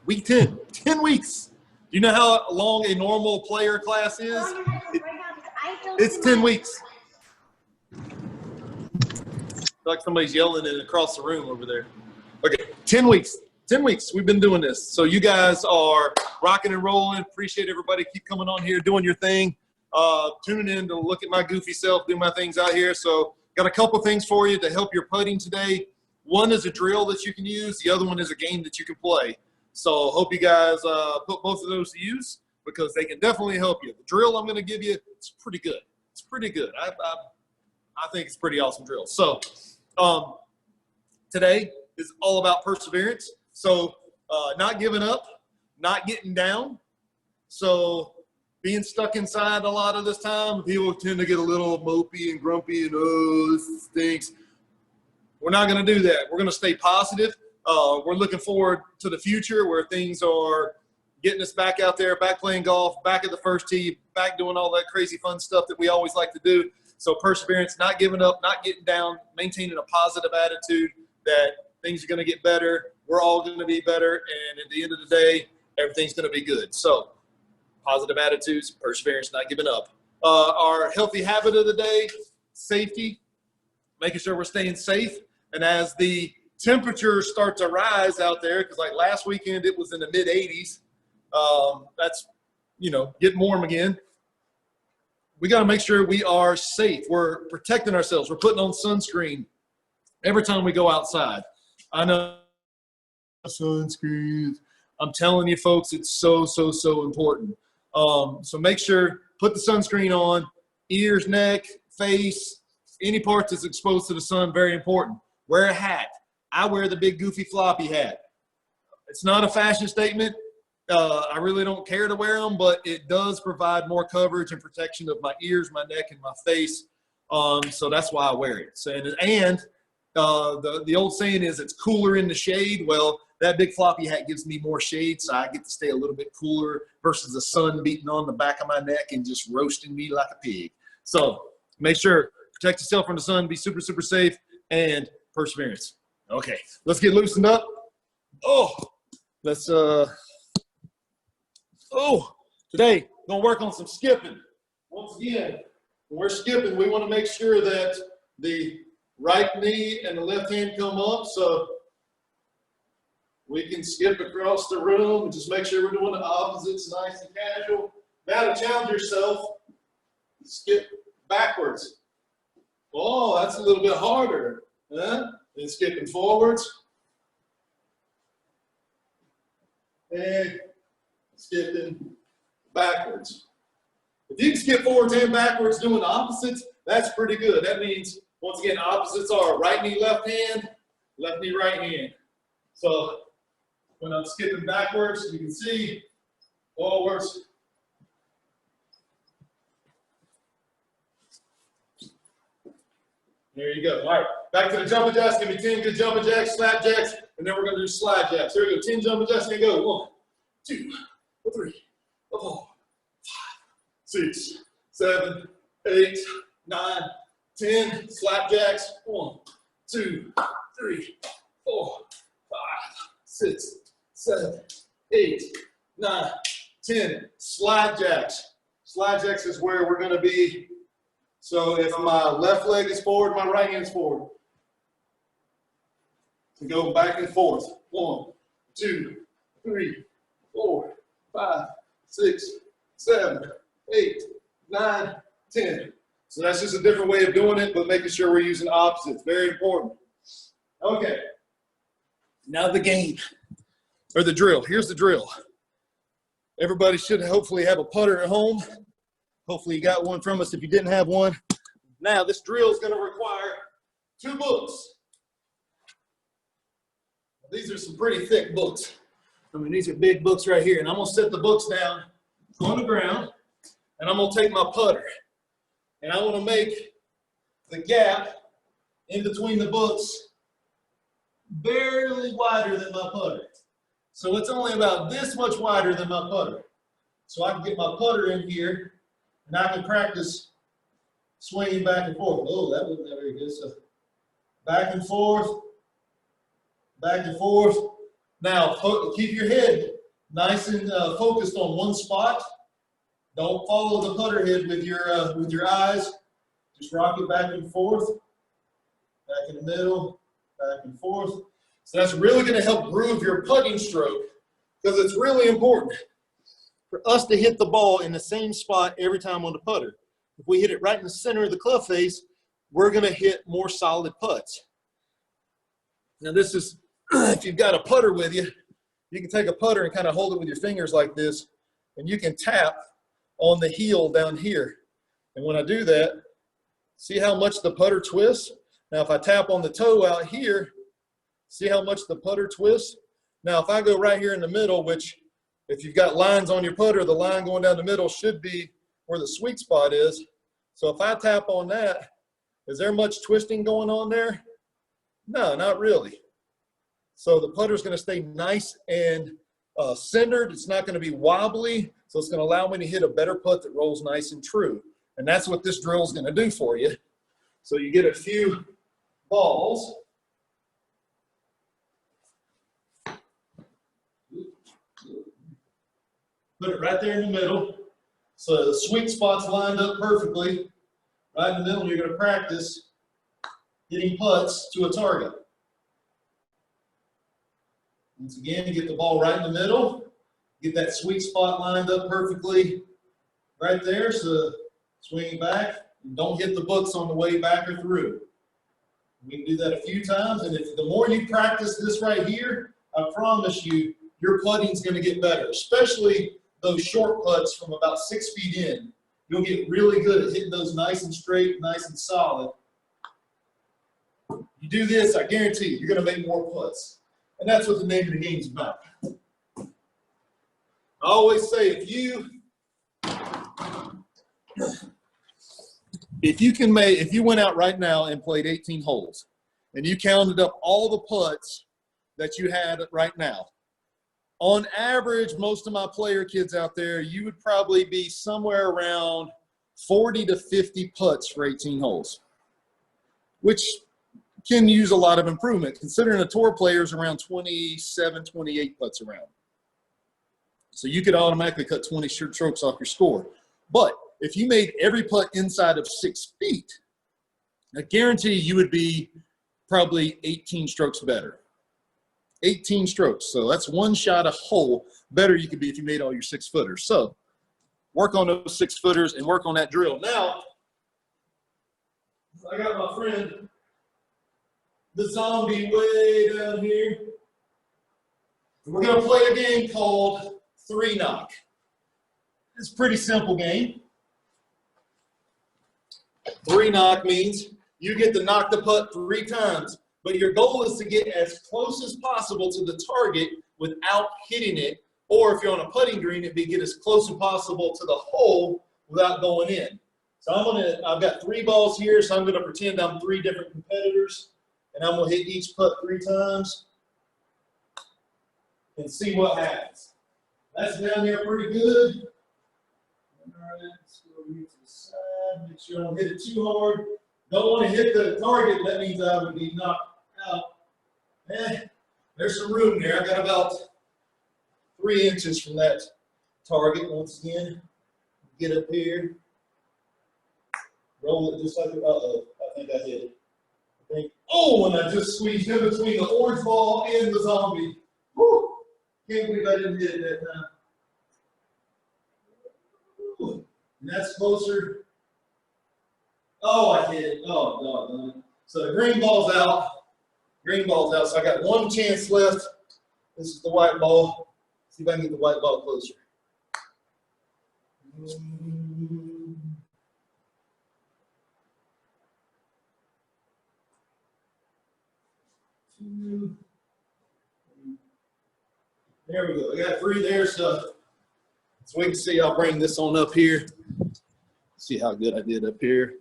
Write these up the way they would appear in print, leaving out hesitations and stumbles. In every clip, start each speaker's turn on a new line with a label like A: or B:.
A: Week 10. 10 weeks. Do you know how long a normal player class is? It's 10 weeks. Like somebody's yelling it across the room over there. Okay, 10 weeks. 10 weeks we've been doing this. So you guys are rocking and rolling. Appreciate everybody. Keep coming on here, doing your thing. Tuning in to look at my goofy self, do my things out here. So got a couple things for you to help your putting today. One is a drill that you can use. The other one is a game that you can play. So hope you guys put both of those to use because they can definitely help you. The drill I'm going to give you, it's pretty good. It's pretty good. I think it's a pretty awesome drill. So today is all about perseverance. So not giving up, not getting down. So being stuck inside a lot of this time, people tend to get a little mopey and grumpy and, oh, this stinks. We're not going to do that. We're going to stay positive. We're looking forward to the future where things are getting us back out there, back playing golf, back at the first tee, back doing all that crazy fun stuff that we always like to do. So perseverance, not giving up, not getting down, maintaining a positive attitude that things are going to get better. We're all going to be better. And at the end of the day, everything's going to be good. So positive attitudes, perseverance, not giving up. Our healthy habit of the day, safety, making sure we're staying safe. And as the temperatures start to rise out there, because like last weekend it was in the mid 80s, that's, getting warm again. We got to make sure we are safe. We're protecting ourselves. We're putting on sunscreen every time we go outside. I know sunscreen. I'm telling you, folks, it's so, so, so important. So make sure, put the sunscreen on, ears, neck, face, any part that's exposed to the sun, very important. Wear a hat. I wear the big goofy floppy hat. It's not a fashion statement. I really don't care to wear them, but it does provide more coverage and protection of my ears, my neck, and my face. So that's why I wear it. So, and the old saying is it's cooler in the shade. Well, that big floppy hat gives me more shade, so I get to stay a little bit cooler versus the sun beating on the back of my neck and just roasting me like a pig. So make sure, protect yourself from the sun, be super, super safe, and perseverance. Okay, let's get loosened up. Today, we're going to work on some skipping. Once again, when we're skipping, we want to make sure that the right knee and the left hand come up so we can skip across the room and just make sure we're doing the opposites nice and casual. Now to challenge yourself, skip backwards. Oh, that's a little bit harder. Huh? And skipping forwards. And skipping backwards. If you can skip forwards and backwards doing the opposites, that's pretty good. That means, once again, opposites are right knee, left hand, left knee, right hand. So when I'm skipping backwards, you can see forwards. There you go. All right, back to the jumping jacks. Give me 10 good jumping jacks, slap jacks, and then we're going to do slide jacks. Here we go. 10 jumping jacks. Here we go. 1, 2, 3, 4, 5, 6, 7, 8, 9, 10. Slap jacks. 1, 2, 3, 4, 5, 6, 7, 8, 9, 10. Slide jacks. Slide jacks is where we're going to be. So if my left leg is forward, my right hand is forward. To go back and forth. 1, 2, 3, 4, 5, 6, 7, 8, 9, 10. So that's just a different way of doing it, but making sure we're using opposites. Very important. Okay. Now the game, or the drill. Here's the drill. Everybody should hopefully have a putter at home. Hopefully you got one from us if you didn't have one. Now this drill is going to require 2 books. These are some pretty thick books. I mean, these are big books right here. And I'm going to set the books down on the ground, and I'm going to take my putter. And I want to make the gap in between the books barely wider than my putter. So it's only about this much wider than my putter. So I can get my putter in here, and I can practice swinging back and forth. Oh, that wasn't that very good. So back and forth, back and forth. Now, keep your head nice and focused on one spot. Don't follow the putter head with your eyes. Just rock it back and forth, back in the middle, back and forth. So that's really going to help groove your putting stroke, because it's really important for us to hit the ball in the same spot every time on the putter. If we hit it right in the center of the club face, we're going to hit more solid putts. Now this is, if you've got a putter with you, you can take a putter and kind of hold it with your fingers like this, and you can tap on the heel down here. And when I do that, see how much the putter twists? Now if I tap on the toe out here, see how much the putter twists? Now if I go right here in the middle, which if you've got lines on your putter, the line going down the middle should be where the sweet spot is. So if I tap on that, is there much twisting going on there? No, not really. So the putter is going to stay nice and centered. It's not going to be wobbly. So it's going to allow me to hit a better putt that rolls nice and true. And that's what this drill is going to do for you. So you get a few balls. Put it right there in the middle. So the sweet spot's lined up perfectly. Right in the middle, you're going to practice hitting putts to a target. Once again, you get the ball right in the middle. Get that sweet spot lined up perfectly right there. So swing it back. And don't hit the books on the way back or through. We can do that a few times. And the more you practice this right here, I promise you, your putting's going to get better, especially those short putts from about 6 feet in. You'll get really good at hitting those nice and straight, nice and solid. You do this, I guarantee you, you're going to make more putts. And that's what the name of the game's about. I always say, if you went out right now and played 18 holes, and you counted up all the putts that you had right now, on average, most of my player kids out there, you would probably be somewhere around 40 to 50 putts for 18 holes, which can use a lot of improvement, considering a tour player is around 27, 28 putts around. So you could automatically cut 20 strokes off your score. But if you made every putt inside of 6 feet, I guarantee you would be probably 18 strokes better. 18 strokes. So that's one shot a hole better you could be if you made all your 6-footers. So work on those 6-footers and work on that drill. Now, I got my friend, the zombie, way down here. We're going to play a game called 3-knock. It's a pretty simple game. 3-knock means you get to knock the putt 3 times. But your goal is to get as close as possible to the target without hitting it. Or if you're on a putting green, it'd be get as close as possible to the hole without going in. So I've got 3 balls here, so I'm going to pretend I'm 3 different competitors. And I'm going to hit each putt 3 times and see what happens. That's down there pretty good. All right, let's go over here to the side. Make sure I don't hit it too hard. Don't want to hit the target. That means I would be knocked out. There's some room there. I got about 3 inches from that target. Once again, get up here, roll it just like, uh-oh, I think I hit it. I think, oh, and I just squeezed in between the orange ball and the zombie. Woo! Can't believe I didn't hit it that time. Woo. And that's closer. Oh, I hit it. Oh, God. So the green ball's out. Green ball's out. So I got 1 chance left. This is the white ball. See if I can get the white ball closer. There we go. I got 3 there, so we can see. I'll bring this on up here. See how good I did up here.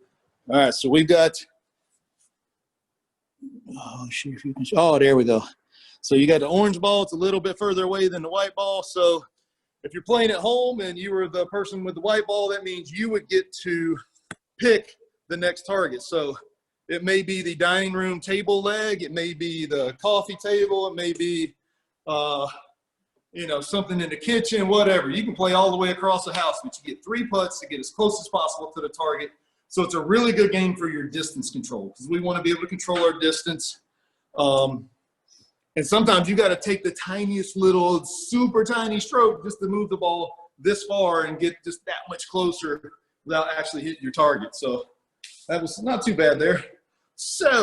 A: All right, so we've got. Oh, sure, if you can. Oh, there we go. So you got the orange ball. It's a little bit further away than the white ball. So if you're playing at home and you were the person with the white ball, that means you would get to pick the next target. So it may be the dining room table leg. It may be the coffee table. It may be you know, something in the kitchen, whatever. You can play all the way across the house, but you get 3 putts to get as close as possible to the target. So it's a really good game for your distance control because we want to be able to control our distance. And sometimes you got to take the tiniest little, super tiny stroke just to move the ball this far and get just that much closer without actually hitting your target. So that was not too bad there. So